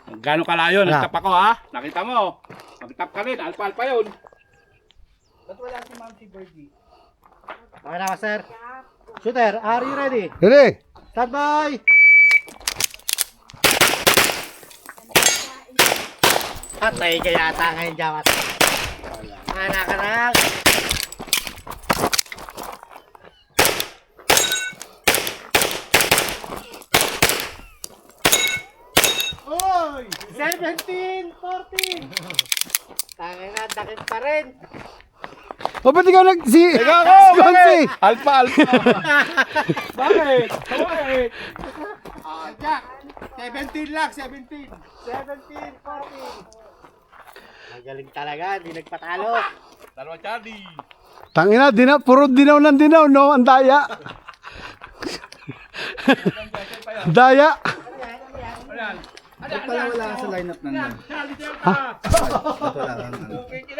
Gano'ng kalayo? Nagtap ako ha? Nakita mo? Magtap ka rin. Alpa-alpa yun. Ba't wala si Ma'am si Birdie? Okay na, sir. Shooter, are you ready? Ready? Stand by! Patay ka yata ngayon, Jamat. Anak-anak. Oy! 17-14! Tangin na, dakit pa rin. O, ba't ikaw Ikaw ako! Sconsi! Alpa-alpa! Bakit? Bakit? Ah, Jack! 17 lang, 17! 17-14. Magaling talaga, hindi nagpatalo. Dalawa Charlie! Tangina, puro dinaw ng dinaw, no? Ang daya. Daya. Ayan! Ba't pala wala ka sa lineup nandun? Charlie Delta! Ba't wala kang ano?